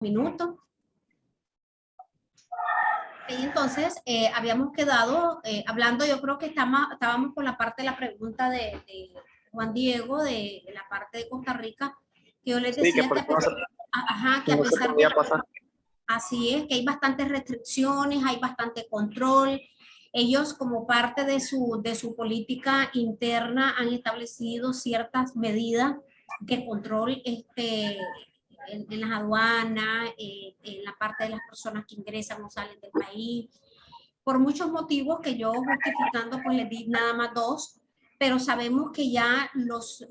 minutos. Y entonces, habíamos quedado hablando, yo creo que estábamos con la parte de la pregunta de Juan Diego, de la parte de Costa Rica, que yo les decía que a pesar de... Así es, que hay bastantes restricciones, hay bastante control. Ellos, como parte de su política interna, han establecido ciertas medidas de control en las aduanas, en la parte de las personas que ingresan o salen del país, por muchos motivos que yo justificando pues les di nada más dos, pero sabemos que ya los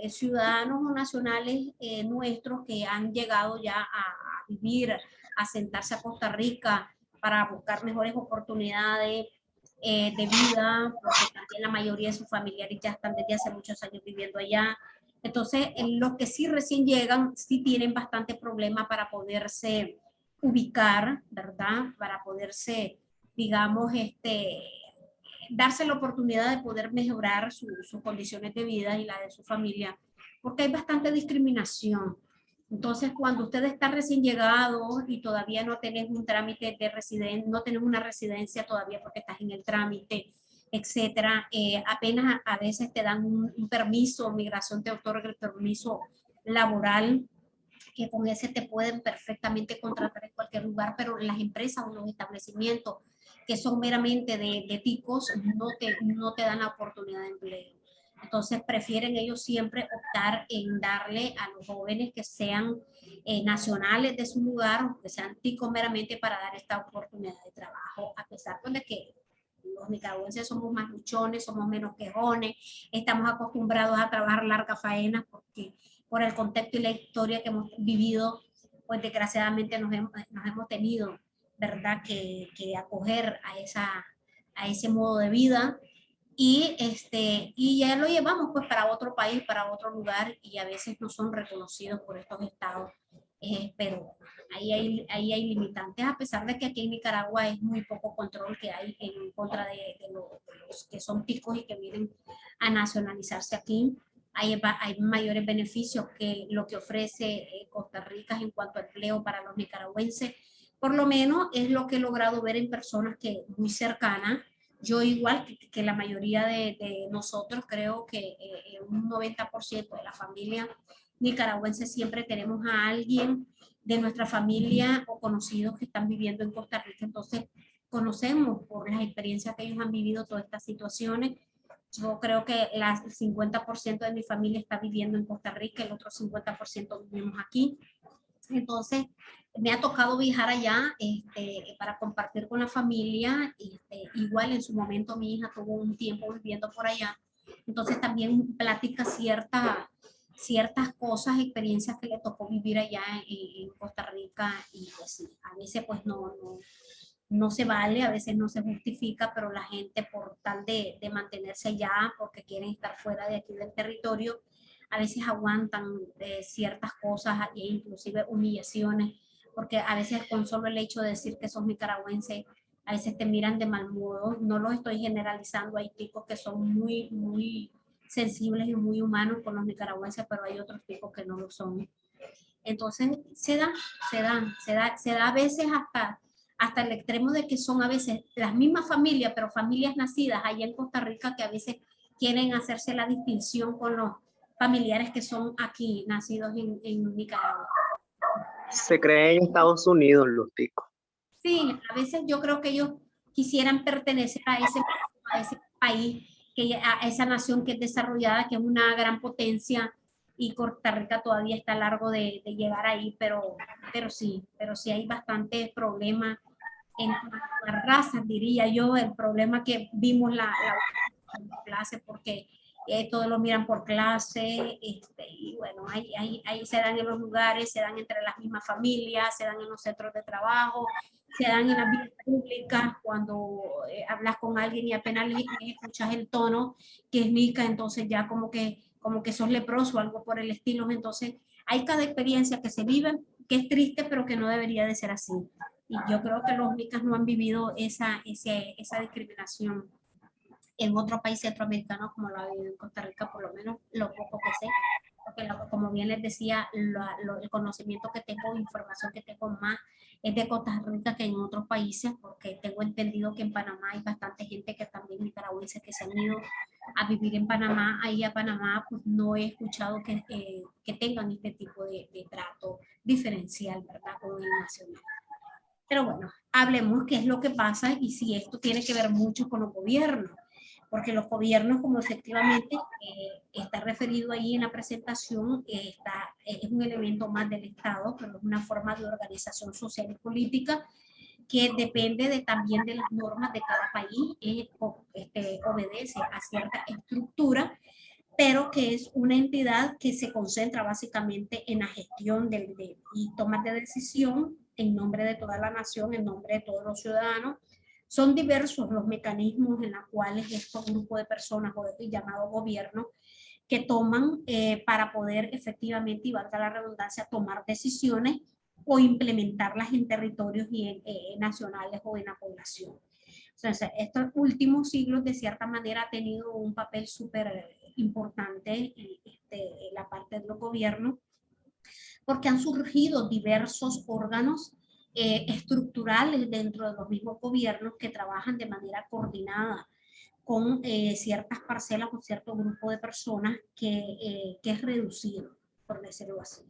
ciudadanos nacionales nuestros que han llegado ya a vivir, a sentarse a Costa Rica para buscar mejores oportunidades de vida, porque también la mayoría de sus familiares ya están desde hace muchos años viviendo allá. Entonces, los que sí recién llegan, sí tienen bastante problema para poderse ubicar, ¿verdad? Para poderse, digamos, darse la oportunidad de poder mejorar sus condiciones de vida y la de su familia, porque hay bastante discriminación. Entonces, cuando usted está recién llegado y todavía no tenés un trámite de residencia, no tenés una residencia todavía porque estás en el trámite, etcétera, apenas a veces te dan un permiso, migración te otorga el permiso laboral, que con ese te pueden perfectamente contratar en cualquier lugar, pero las empresas o los establecimientos que son meramente de ticos no te dan la oportunidad de empleo. Entonces prefieren ellos siempre optar en darle a los jóvenes que sean nacionales de su lugar, o que sean ticos meramente, para dar esta oportunidad de trabajo, a pesar de que los nicaragüenses somos más luchones, somos menos quejones, estamos acostumbrados a trabajar largas faenas porque por el contexto y la historia que hemos vivido, pues desgraciadamente nos hemos tenido, ¿verdad?, que acoger a ese modo de vida. Y ya lo llevamos pues para otro país, para otro lugar, y a veces no son reconocidos por estos estados, pero ahí hay limitantes, a pesar de que aquí en Nicaragua es muy poco control que hay en contra de los que son ticos y que vienen a nacionalizarse aquí. Hay mayores beneficios que lo que ofrece Costa Rica en cuanto a empleo para los nicaragüenses. Por lo menos es lo que he logrado ver en personas que muy cercanas. Yo igual que la mayoría de nosotros, creo que un 90% de la familia nicaragüense siempre tenemos a alguien de nuestra familia o conocidos que están viviendo en Costa Rica. Entonces conocemos por las experiencias que ellos han vivido todas estas situaciones. Yo creo que el 50% de mi familia está viviendo en Costa Rica, el otro 50% vivimos aquí. Entonces, me ha tocado viajar allá para compartir con la familia. Igual en su momento mi hija tuvo un tiempo viviendo por allá. Entonces también platica ciertas cosas, experiencias que le tocó vivir allá en Costa Rica. Y pues a veces pues no se vale, a veces no se justifica, pero la gente por tal de mantenerse allá, porque quieren estar fuera de aquí del territorio, a veces aguantan ciertas cosas e inclusive humillaciones, porque a veces con solo el hecho de decir que sos nicaragüense, a veces te miran de mal modo. No lo estoy generalizando, hay ticos que son muy sensibles y muy humanos con los nicaragüenses, pero hay otros ticos que no lo son. Entonces se da a veces hasta el extremo de que son a veces las mismas familias, pero familias nacidas allá en Costa Rica, que a veces quieren hacerse la distinción con los familiares que son aquí, nacidos en Nicaragua. Se creen en Estados Unidos los ticos. Sí, a veces yo creo que ellos quisieran pertenecer a ese país, a esa nación que es desarrollada, que es una gran potencia, y Costa Rica todavía está largo de llegar ahí, pero sí hay bastante problema en las razas, diría yo, el problema que vimos la clase, porque todos lo miran por clase, y bueno, ahí se dan en los lugares, se dan entre las mismas familias, se dan en los centros de trabajo, se dan en las vías públicas, cuando hablas con alguien y apenas le escuchas el tono que es nica, entonces ya como que sos leproso o algo por el estilo. Entonces hay cada experiencia que se vive, que es triste, pero que no debería de ser así. Y yo creo que los nicas no han vivido esa discriminación en otro país centroamericano como lo ha vivido en Costa Rica, por lo menos lo poco que sé. porque como bien les decía, el conocimiento que tengo, información que tengo más es de Costa Rica que en otros países, porque tengo entendido que en Panamá hay bastante gente que también nicaragüenses que se han ido a vivir en Panamá. Ahí a Panamá pues no he escuchado que tengan este tipo de trato diferencial, ¿verdad? Con el nacional. Pero bueno, hablemos qué es lo que pasa y si esto tiene que ver mucho con los gobiernos, porque los gobiernos, como efectivamente está referido ahí en la presentación, es un elemento más del Estado, pero es una forma de organización social y política que depende también de las normas de cada país, obedece a cierta estructura, pero que es una entidad que se concentra básicamente en la gestión y tomas de decisión en nombre de toda la nación, en nombre de todos los ciudadanos. Son diversos los mecanismos en los cuales estos grupos de personas o llamado gobierno que toman para poder efectivamente, y valga la redundancia, tomar decisiones o implementarlas en territorios y nacionales o en la población. Entonces, estos últimos siglos, de cierta manera, ha tenido un papel súper importante en la parte de los gobiernos, porque han surgido diversos órganos estructurales dentro de los mismos gobiernos que trabajan de manera coordinada con ciertas parcelas o cierto grupo de personas que es reducido, por decirlo así.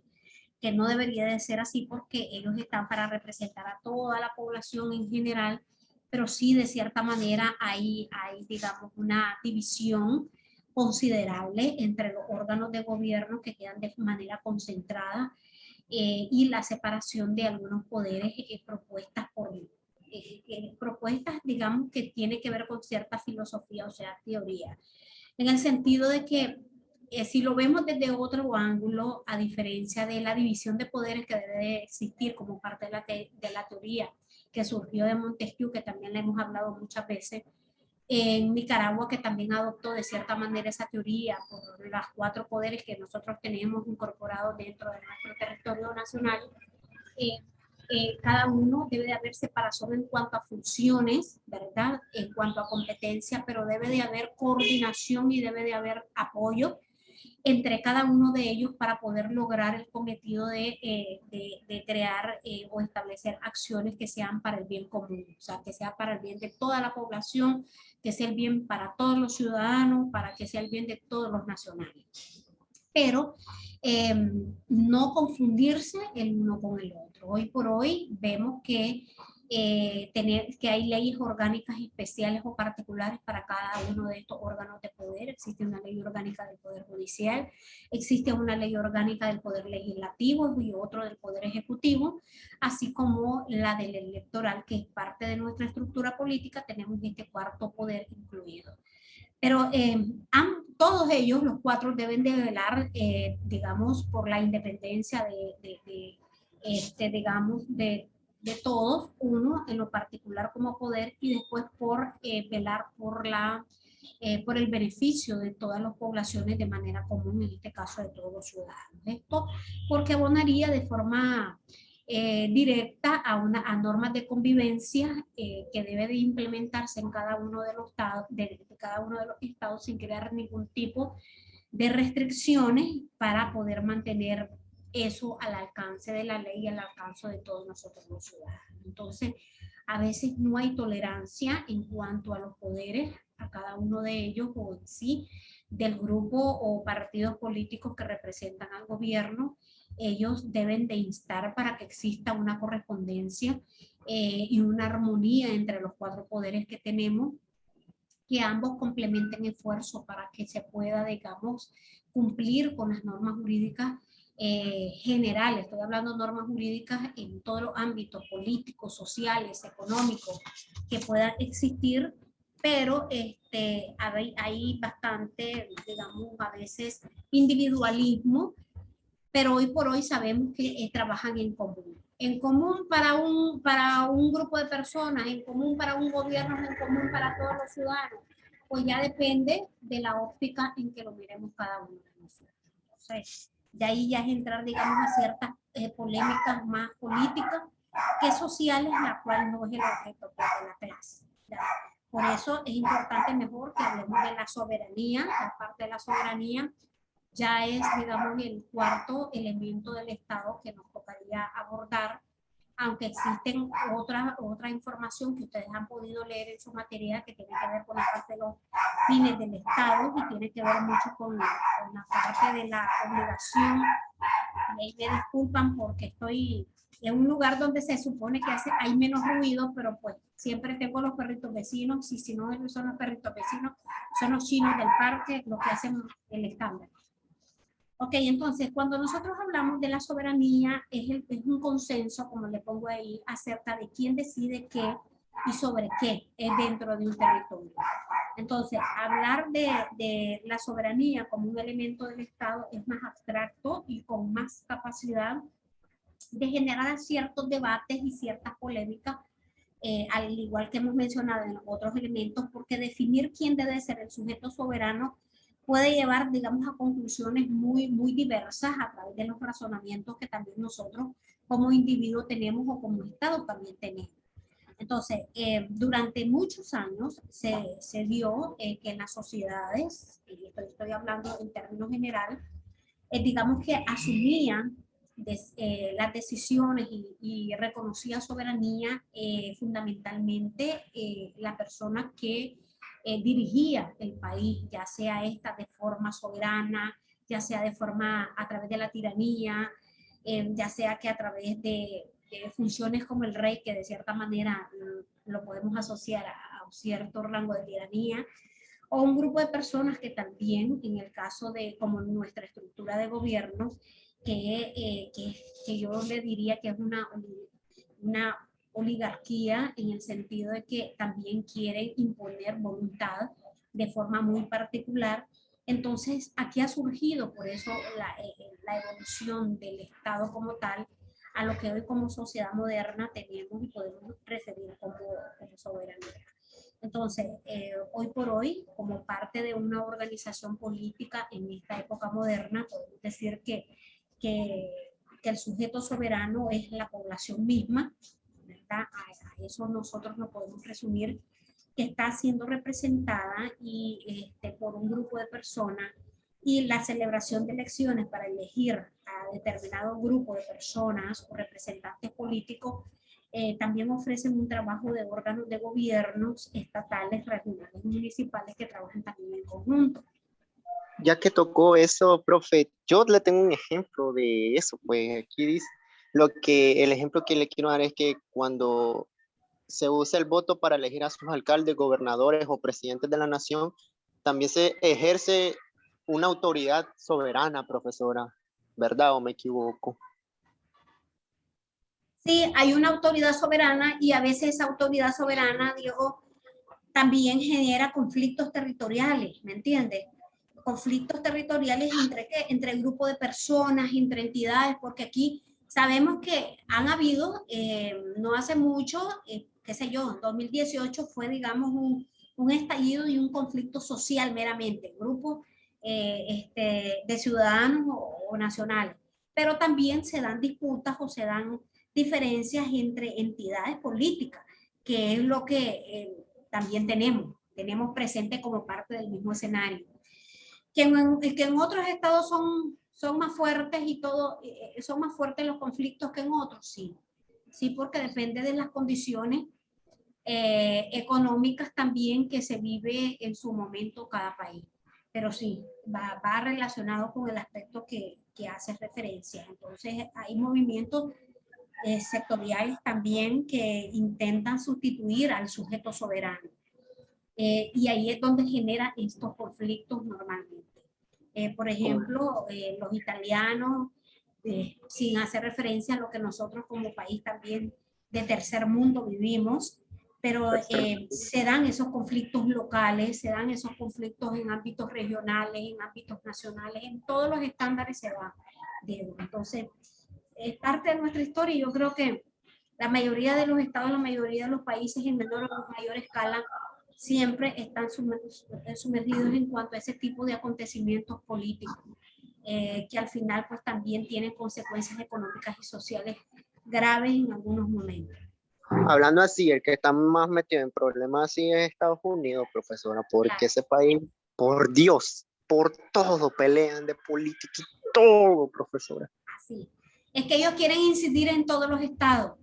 Que no debería de ser así porque ellos están para representar a toda la población en general, pero sí de cierta manera hay digamos, una división considerable entre los órganos de gobierno que quedan de manera concentrada y la separación de algunos poderes propuestas, digamos, que tiene que ver con cierta filosofía, o sea, teoría. En el sentido de que si lo vemos desde otro ángulo, a diferencia de la división de poderes que debe de existir como parte de la teoría que surgió de Montesquieu, que también le hemos hablado muchas veces, en Nicaragua, que también adoptó de cierta manera esa teoría por los 4 poderes que nosotros tenemos incorporados dentro de nuestro territorio nacional. Cada uno debe de haber separación en cuanto a funciones, ¿verdad? En cuanto a competencia, pero debe de haber coordinación y debe de haber apoyo entre cada uno de ellos para poder lograr el cometido de crear o establecer acciones que sean para el bien común, o sea, que sea para el bien de toda la población, que sea el bien para todos los ciudadanos, para que sea el bien de todos los nacionales. Pero no confundirse el uno con el otro. Hoy por hoy vemos que hay leyes orgánicas especiales o particulares para cada uno de estos órganos de poder. Existe una ley orgánica del Poder Judicial, existe una ley orgánica del Poder Legislativo y otro del Poder Ejecutivo, así como la del electoral, que es parte de nuestra estructura política. Tenemos este 4º poder incluido. Pero todos ellos, los 4, deben de velar, digamos, por la independencia digamos, de todos, uno en lo particular como poder, y después por velar por el beneficio de todas las poblaciones de manera común, en este caso de todos los ciudadanos. Esto porque abonaría de forma directa a normas de convivencia que debe de implementarse en cada uno de los estados sin crear ningún tipo de restricciones para poder mantener eso al alcance de la ley y al alcance de todos nosotros los ciudadanos. Entonces, a veces no hay tolerancia en cuanto a los poderes, a cada uno de ellos o en sí, del grupo o partidos políticos que representan al gobierno. Ellos deben de instar para que exista una correspondencia y una armonía entre los 4 poderes que tenemos, que ambos complementen esfuerzos para que se pueda, digamos, cumplir con las normas jurídicas generales. Estoy hablando de normas jurídicas en todos los ámbitos políticos, sociales, económicos que puedan existir, pero hay bastante, digamos, a veces individualismo, pero hoy por hoy sabemos que trabajan en común para un grupo de personas, en común para un gobierno, en común para todos los ciudadanos. Pues ya depende de la óptica en que lo miremos cada uno de nosotros. Entonces, de ahí ya es entrar, digamos, a ciertas polémicas más políticas que sociales, la cual no es el objeto de la clase. ¿Ya? Por eso es importante mejor que hablemos de la soberanía, la parte de la soberanía, ya es, digamos, el cuarto elemento del Estado que nos tocaría abordar, aunque existen otra información que ustedes han podido leer en su materia que tiene que ver con la parte de los fines del Estado y tiene que ver mucho con la parte de la obligación. Y ahí me disculpan porque estoy en un lugar donde se supone que hay menos ruido, pero pues siempre tengo los perritos vecinos, y si no son los perritos vecinos, son los chinos del parque los que hacen el escándalo. Ok, entonces cuando nosotros hablamos de la soberanía es un consenso, como le pongo ahí, acerca de quién decide qué y sobre qué es dentro de un territorio. Entonces, hablar de la soberanía como un elemento del Estado es más abstracto y con más capacidad de generar ciertos debates y ciertas polémicas, al igual que hemos mencionado en otros elementos, porque definir quién debe ser el sujeto soberano puede llevar, digamos, a conclusiones muy diversas a través de los razonamientos que también nosotros como individuo tenemos o como Estado también tenemos. Entonces, durante muchos años se vio que en las sociedades, y estoy hablando en términos generales, digamos que asumían las decisiones y reconocía soberanía fundamentalmente la persona que dirigía el país, ya sea esta de forma soberana, ya sea de forma a través de la tiranía, ya sea que a través de funciones como el rey, que de cierta manera lo podemos asociar a un cierto rango de tiranía, o un grupo de personas que también, en el caso de como nuestra estructura de gobierno, que yo le diría que es una oligarquía en el sentido de que también quieren imponer voluntad de forma muy particular. Entonces, aquí ha surgido por eso la evolución del Estado como tal, a lo que hoy como sociedad moderna tenemos y podemos referir como soberanía. Entonces, hoy por hoy, como parte de una organización política en esta época moderna, podemos decir que, que el sujeto soberano es la población misma, ¿verdad? A eso nosotros lo podemos resumir, que está siendo representada por un grupo de personas, y la celebración de elecciones para elegir a determinado grupo de personas o representantes políticos también ofrecen un trabajo de órganos de gobiernos estatales, regionales y municipales que trabajan también en conjunto. Ya que tocó eso, profe, yo le tengo un ejemplo de eso, pues aquí dice, el ejemplo que le quiero dar es que cuando se usa el voto para elegir a sus alcaldes, gobernadores o presidentes de la nación, también se ejerce una autoridad soberana, profesora, ¿verdad o me equivoco? Sí, hay una autoridad soberana y a veces esa autoridad soberana, Diego, también genera conflictos territoriales, ¿me entiendes? Conflictos territoriales entre el grupo de personas, entre entidades, porque aquí sabemos que han habido, no hace mucho, qué sé yo, en 2018 fue, digamos, un estallido y un conflicto social meramente, grupos de ciudadanos o nacionales, pero también se dan disputas o se dan diferencias entre entidades políticas, que es lo que también tenemos presente como parte del mismo escenario. Que en otros estados son más fuertes y todo, son más fuertes los conflictos que en otros, sí. Sí, porque depende de las condiciones económicas también que se vive en su momento cada país. Pero sí, va relacionado con el aspecto que hace referencia. Entonces, hay movimientos sectoriales también que intentan sustituir al sujeto soberano. Y ahí es donde genera estos conflictos normalmente. Por ejemplo, los italianos, sin hacer referencia a lo que nosotros como país también de tercer mundo vivimos, pero se dan esos conflictos locales, se dan esos conflictos en ámbitos regionales, en ámbitos nacionales, en todos los estándares se da. Entonces, es parte de nuestra historia y yo creo que la mayoría de los estados, la mayoría de los países en menor o mayor escala siempre están sumergidos en cuanto a ese tipo de acontecimientos políticos, que al final pues también tienen consecuencias económicas y sociales graves en algunos momentos. Hablando así, el que está más metido en problemas así es Estados Unidos, profesora, porque Claro. ese país, por Dios, por todo pelean, de política y todo, profesora. Así. Es que ellos quieren incidir en todos los estados.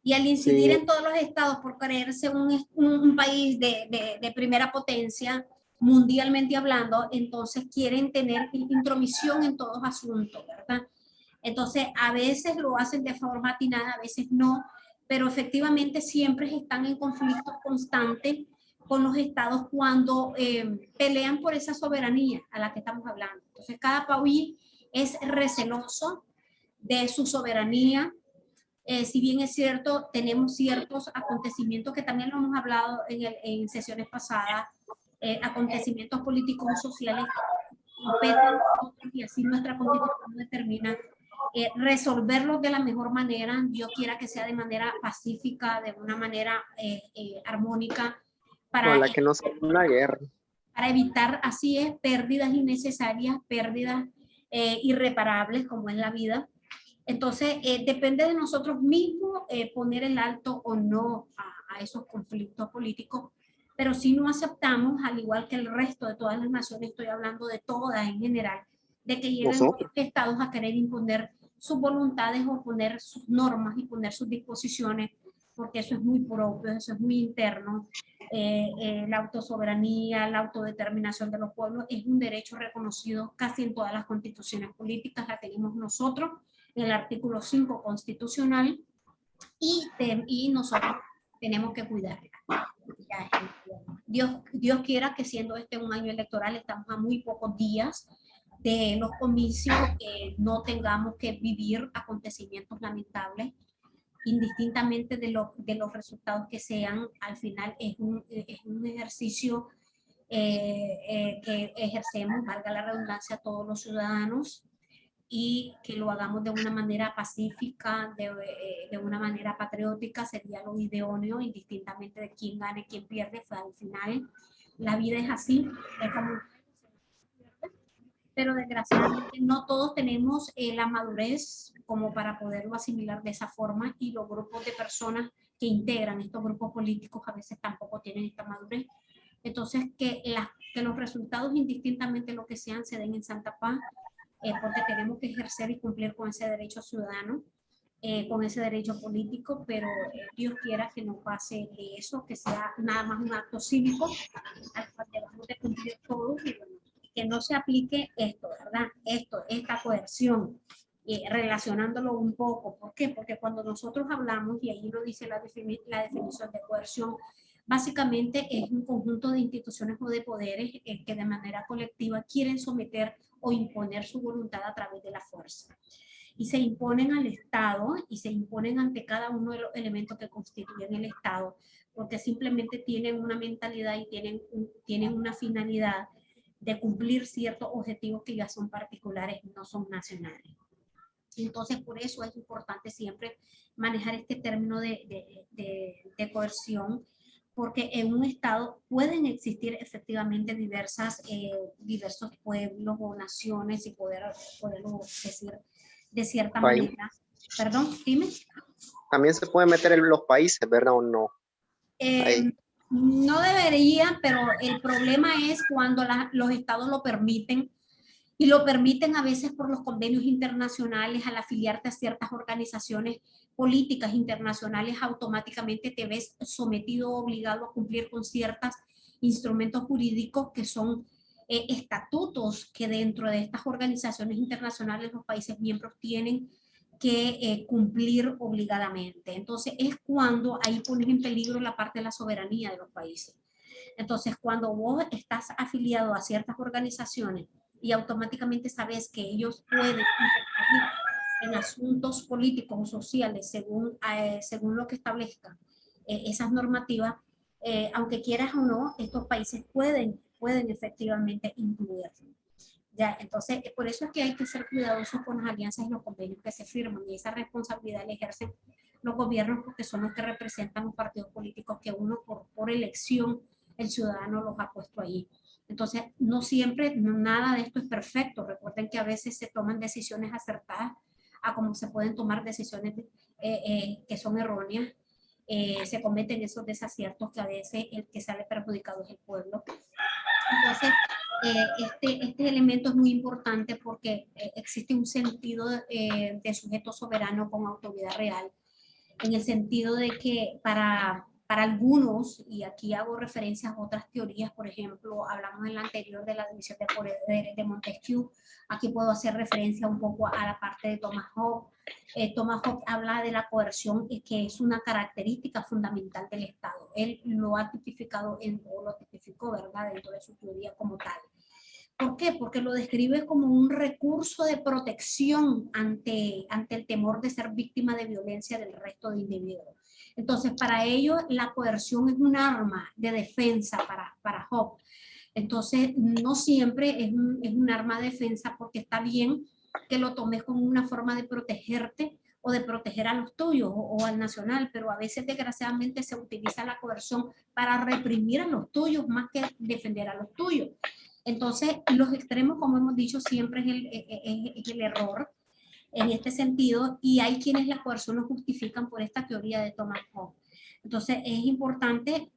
Y al incidir en todos los estados por creerse un país de primera potencia, mundialmente hablando, entonces quieren tener intromisión en todos los asuntos, ¿verdad? Entonces, a veces lo hacen de forma atinada, a veces no, pero efectivamente siempre están en conflictos constantes con los estados cuando pelean por esa soberanía a la que estamos hablando. Entonces, cada país es receloso de su soberanía. Si bien es cierto, tenemos ciertos acontecimientos que también lo hemos hablado en sesiones pasadas, acontecimientos políticos sociales que competen a nosotros y así nuestra constitución determina resolverlos de la mejor manera, Dios quiera que sea de manera pacífica, de una manera armónica, para que no sea una guerra. Para evitar, así es, pérdidas innecesarias, pérdidas irreparables como es la vida. Entonces, depende de nosotros mismos poner el alto o no a esos conflictos políticos, pero si no aceptamos, al igual que el resto de todas las naciones, estoy hablando de todas en general, de que lleguen los estados a querer imponer sus voluntades o poner sus normas y poner sus disposiciones, porque eso es muy propio, eso es muy interno. La autosoberanía, la autodeterminación de los pueblos es un derecho reconocido casi en todas las constituciones políticas, la tenemos nosotros en el artículo 5 constitucional y nosotros tenemos que cuidarla. Dios quiera que siendo este un año electoral, estamos a muy pocos días de los comicios, no tengamos que vivir acontecimientos lamentables, indistintamente de los resultados que sean. Al final es un ejercicio que ejercemos, valga la redundancia, todos los ciudadanos, y que lo hagamos de una manera pacífica, de una manera patriótica, sería lo idóneo, indistintamente de quién gane, quién pierde. Pues al final la vida es así, es como, pero desgraciadamente no todos tenemos la madurez como para poderlo asimilar de esa forma, y los grupos de personas que integran estos grupos políticos a veces tampoco tienen esta madurez. Entonces, que los resultados, indistintamente lo que sean, se den en santa paz, porque tenemos que ejercer y cumplir con ese derecho ciudadano, con ese derecho político, pero Dios quiera que no pase de eso, que sea nada más un acto cívico al cual debemos de cumplir todos, y bueno, que no se aplique esto, ¿verdad? Esta coerción, relacionándolo un poco. ¿Por qué? Porque cuando nosotros hablamos, y ahí lo dice la definición de coerción, básicamente es un conjunto de instituciones o de poderes que de manera colectiva quieren someter o imponer su voluntad a través de la fuerza. Y se imponen al Estado y se imponen ante cada uno de los elementos que constituyen el Estado, porque simplemente tienen una mentalidad y tienen una finalidad de cumplir ciertos objetivos que ya son particulares, no son nacionales. Entonces, por eso es importante siempre manejar este término de coerción, porque en un estado pueden existir efectivamente diversos pueblos o naciones, y poderlo decir de cierta manera. Perdón, dime. También se puede meter en los países, ¿verdad o no? No debería, pero el problema es cuando los estados lo permiten, y lo permiten a veces por los convenios internacionales. Al afiliarte a ciertas organizaciones políticas internacionales, automáticamente te ves sometido o obligado a cumplir con ciertos instrumentos jurídicos que son estatutos que dentro de estas organizaciones internacionales los países miembros tienen que cumplir obligadamente. Entonces es cuando ahí pones en peligro la parte de la soberanía de los países. Entonces, cuando vos estás afiliado a ciertas organizaciones y automáticamente sabes que ellos pueden intervenir en asuntos políticos o sociales según lo que establezcan esas normativas, aunque quieras o no, estos países pueden efectivamente incluirlo. Ya, entonces, por eso es que hay que ser cuidadosos con las alianzas y los convenios que se firman, y esa responsabilidad la ejercen los gobiernos, porque son los que representan los partidos políticos que uno por elección el ciudadano los ha puesto ahí. Entonces, no siempre, nada de esto es perfecto. Recuerden que a veces se toman decisiones acertadas, a como se pueden tomar decisiones que son erróneas. Se cometen esos desaciertos que a veces el que sale perjudicado es el pueblo. Entonces, este elemento es muy importante porque existe un sentido de sujeto soberano con autoridad real, en el sentido de que para algunos, y aquí hago referencias a otras teorías, por ejemplo, hablamos en la anterior de la división de poderes de Montesquieu, aquí puedo hacer referencia un poco a la parte de Thomas Hobbes. Thomas Hobbes habla de la coerción, que es una característica fundamental del Estado. Él lo ha tipificado, o lo tipificó, ¿verdad?, dentro de su teoría como tal. ¿Por qué? Porque lo describe como un recurso de protección ante el temor de ser víctima de violencia del resto de individuos. Entonces, para ellos, la coerción es un arma de defensa para Hobbes. Entonces, no siempre es un arma de defensa, porque está bien que lo tomes como una forma de protegerte o de proteger a los tuyos o al nacional, pero a veces desgraciadamente se utiliza la coerción para reprimir a los tuyos más que defender a los tuyos. Entonces, los extremos, como hemos dicho, siempre es el error en este sentido, y hay quienes la coerción lo justifican por esta teoría de Thomas Hobbes. Entonces, es importante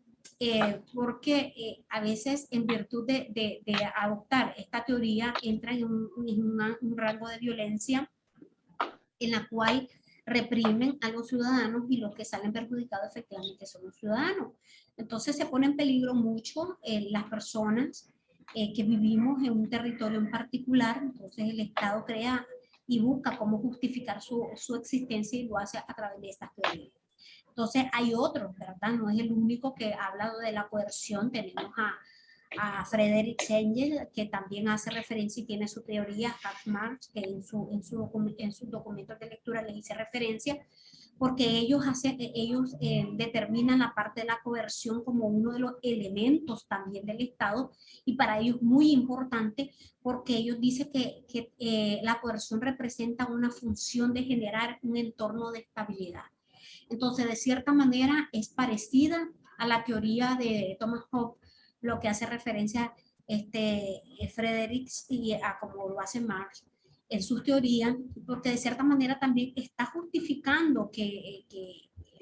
porque a veces, en virtud de adoptar esta teoría, entra en un rango de violencia en la cual reprimen a los ciudadanos, y los que salen perjudicados efectivamente son los ciudadanos. Entonces se pone en peligro mucho las personas que vivimos en un territorio en particular. Entonces el Estado crea y busca cómo justificar su existencia, y lo hace a través de estas teorías. Entonces hay otros, ¿verdad? No es el único que ha hablado de la coerción. Tenemos a Friedrich Engels, que también hace referencia y tiene su teoría, Karl Marx, que en sus documentos de lectura les hice referencia, porque ellos determinan la parte de la coerción como uno de los elementos también del Estado, y para ellos muy importante, porque ellos dicen que la coerción representa una función de generar un entorno de estabilidad. Entonces, de cierta manera, es parecida a la teoría de Thomas Hobbes, lo que hace referencia Friedrich, y a como lo hace Marx en sus teorías, porque de cierta manera también está justificando que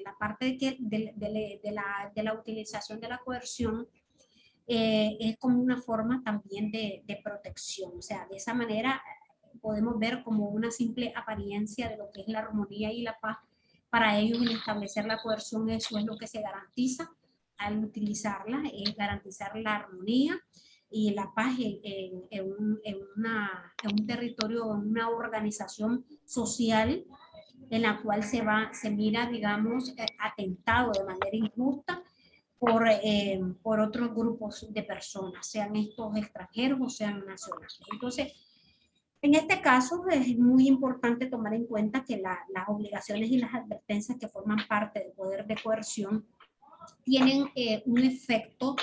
la parte de la utilización de la coerción es como una forma también de protección. O sea, de esa manera podemos ver como una simple apariencia de lo que es la armonía y la paz. Para ellos, el establecer la coerción, eso es lo que se garantiza al utilizarla, es garantizar la armonía y la paz en un territorio, en una organización social en la cual se mira, digamos, atentado de manera injusta por otros grupos de personas, sean estos extranjeros o sean nacionales. Entonces, en este caso es muy importante tomar en cuenta que las obligaciones y las advertencias que forman parte del poder de coerción tienen un efecto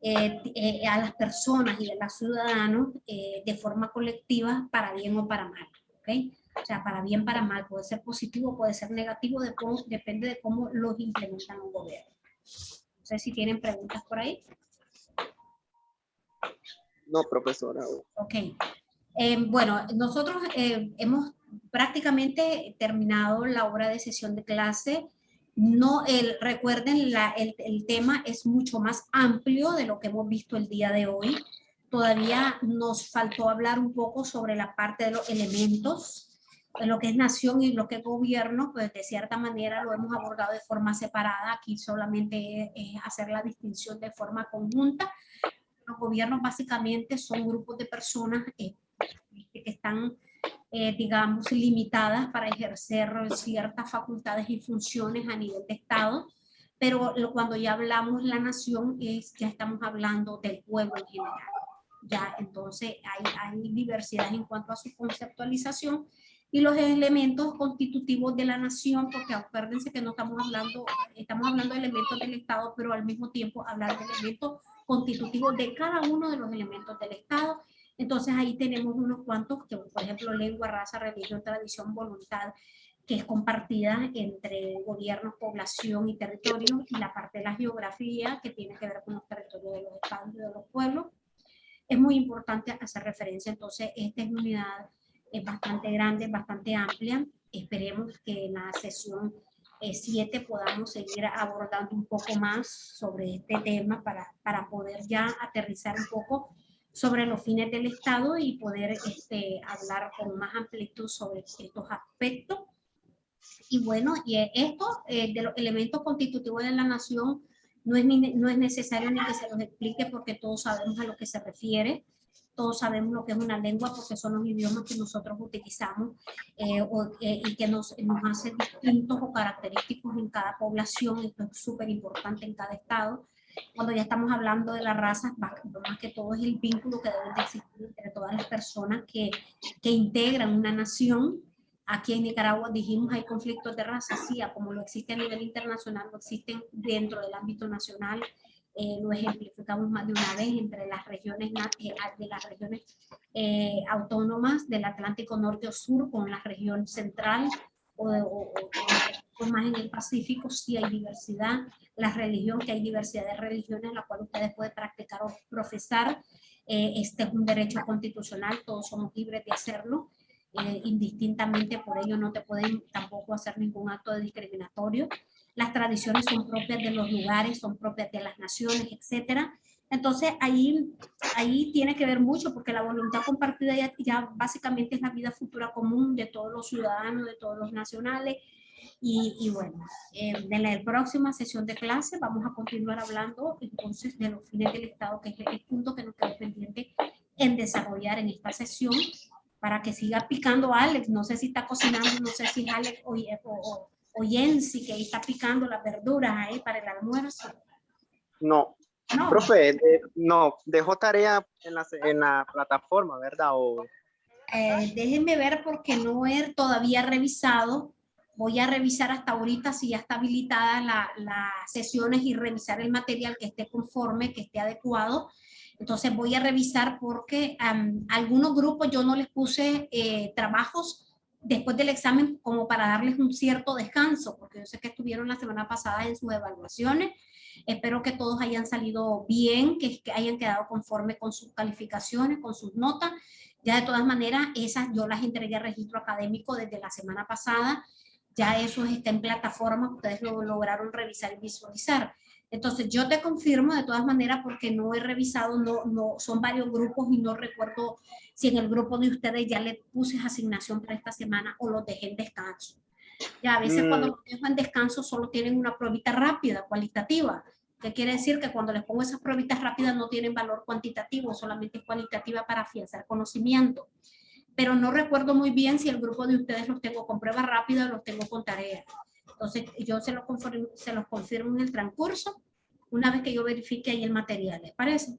a las personas y a los ciudadanos de forma colectiva, para bien o para mal, ¿ok? O sea, para bien, para mal, puede ser positivo, puede ser negativo, depende de cómo los implementan los gobiernos. No sé si tienen preguntas por ahí. No, profesora. Ok. Bueno, nosotros hemos prácticamente terminado la hora de sesión de clase. No, recuerden, el tema es mucho más amplio de lo que hemos visto el día de hoy. Todavía nos faltó hablar un poco sobre la parte de los elementos, lo que es nación y lo que es gobierno, pues de cierta manera lo hemos abordado de forma separada. Aquí solamente es hacer la distinción de forma conjunta. Los gobiernos básicamente son grupos de personas que están, digamos, limitadas para ejercer ciertas facultades y funciones a nivel de Estado, pero cuando ya hablamos la nación, ya estamos hablando del pueblo en general. Ya, entonces hay diversidad en cuanto a su conceptualización y los elementos constitutivos de la nación, porque acuérdense que no estamos hablando de elementos del Estado, pero al mismo tiempo hablar de elementos constitutivos de cada uno de los elementos del Estado. Entonces ahí tenemos unos cuantos, que por ejemplo lengua, raza, religión, tradición, voluntad, que es compartida entre gobiernos, población y territorio, y la parte de la geografía, que tiene que ver con los territorios de los estados y de los pueblos. Es muy importante hacer referencia. Entonces, esta unidad es bastante grande, bastante amplia. Esperemos que en la sesión 7 podamos seguir abordando un poco más sobre este tema para poder ya aterrizar un poco sobre los fines del Estado y poder hablar con más amplitud sobre estos aspectos. Y bueno, y esto de los elementos constitutivos de la nación no es necesario ni que se los explique porque todos sabemos a lo que se refiere. Todos sabemos lo que es una lengua porque son los idiomas que nosotros utilizamos y que nos hace distintos o característicos en cada población. Esto es súper importante en cada estado. Cuando ya estamos hablando de las razas, más que todo es el vínculo que debe de existir entre todas las personas que integran una nación. Aquí en Nicaragua dijimos hay conflictos de raza, sí, como lo existe a nivel internacional, lo existen dentro del ámbito nacional. Lo ejemplificamos más de una vez entre las regiones autónomas del Atlántico Norte o Sur con la región central o más en el Pacífico, sí hay diversidad. La religión, que hay diversidad de religiones, la cual ustedes pueden practicar o profesar. Este es un derecho constitucional, todos somos libres de hacerlo. Indistintamente, por ello no te pueden tampoco hacer ningún acto de discriminatorio. Las tradiciones son propias de los lugares, son propias de las naciones, etcétera. Entonces ahí tiene que ver mucho porque la voluntad compartida ya básicamente es la vida futura común de todos los ciudadanos, de todos los nacionales. Y bueno, en la próxima sesión de clase vamos a continuar hablando entonces de los fines del Estado, que es el punto que nos queda pendiente en desarrollar en esta sesión, para que siga picando Alex. No sé si está cocinando, no sé si es Alex o Jensi que está picando las verduras ahí para el almuerzo. No, no. Profe, no, dejó tarea en la plataforma, ¿verdad? Déjenme ver porque no he todavía revisado. Voy a revisar hasta ahorita si ya está habilitada las sesiones y revisar el material que esté conforme, que esté adecuado. Entonces voy a revisar porque algunos grupos yo no les puse trabajos después del examen como para darles un cierto descanso, porque yo sé que estuvieron la semana pasada en sus evaluaciones. Espero que todos hayan salido bien, que hayan quedado conforme con sus calificaciones, con sus notas. Ya de todas maneras, esas yo las entregué a registro académico desde la semana pasada. Ya eso está en plataforma, ustedes lo lograron revisar y visualizar. Entonces yo te confirmo de todas maneras porque no he revisado, no son varios grupos y no recuerdo si en el grupo de ustedes ya le puse asignación para esta semana o los dejé en descanso. Ya a veces cuando los dejo en descanso solo tienen una pruebita rápida, cualitativa. ¿Qué quiere decir? Que cuando les pongo esas pruebitas rápidas no tienen valor cuantitativo, solamente es cualitativa para afianzar conocimiento. Pero no recuerdo muy bien si el grupo de ustedes los tengo con prueba rápida o los tengo con tarea. Entonces, yo se los confirmo en el transcurso, una vez que yo verifique ahí el material. ¿Les parece?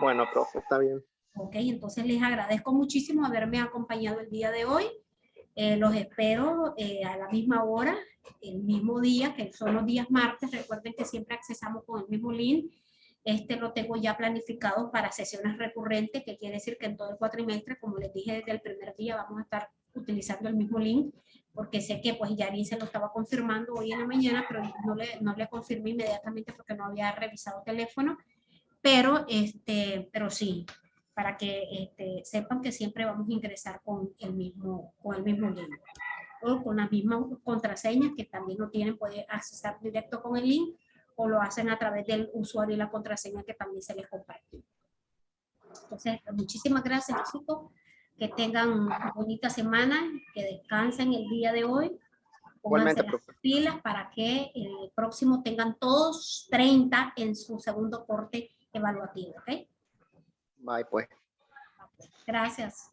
Bueno, profe, está bien. Ok, entonces les agradezco muchísimo haberme acompañado el día de hoy. Los espero a la misma hora, el mismo día, que son los días martes. Recuerden que siempre accesamos con el mismo link. Lo tengo ya planificado para sesiones recurrentes, que quiere decir que en todo el cuatrimestre, como les dije desde el primer día, vamos a estar utilizando el mismo link, porque sé que pues Yarin se lo estaba confirmando hoy en la mañana, pero no le confirmé inmediatamente porque no había revisado teléfono, pero sí, para que sepan que siempre vamos a ingresar con el mismo link o con la misma contraseña, que también lo tienen, puede accesar directo con el link o lo hacen a través del usuario y la contraseña que también se les compartió. Entonces, muchísimas gracias, chicos. Que tengan una bonita semana, que descansen el día de hoy. Pónganse las pilas para que el próximo tengan todos 30 en su segundo corte evaluativo, ¿ok? Bye, pues. Gracias.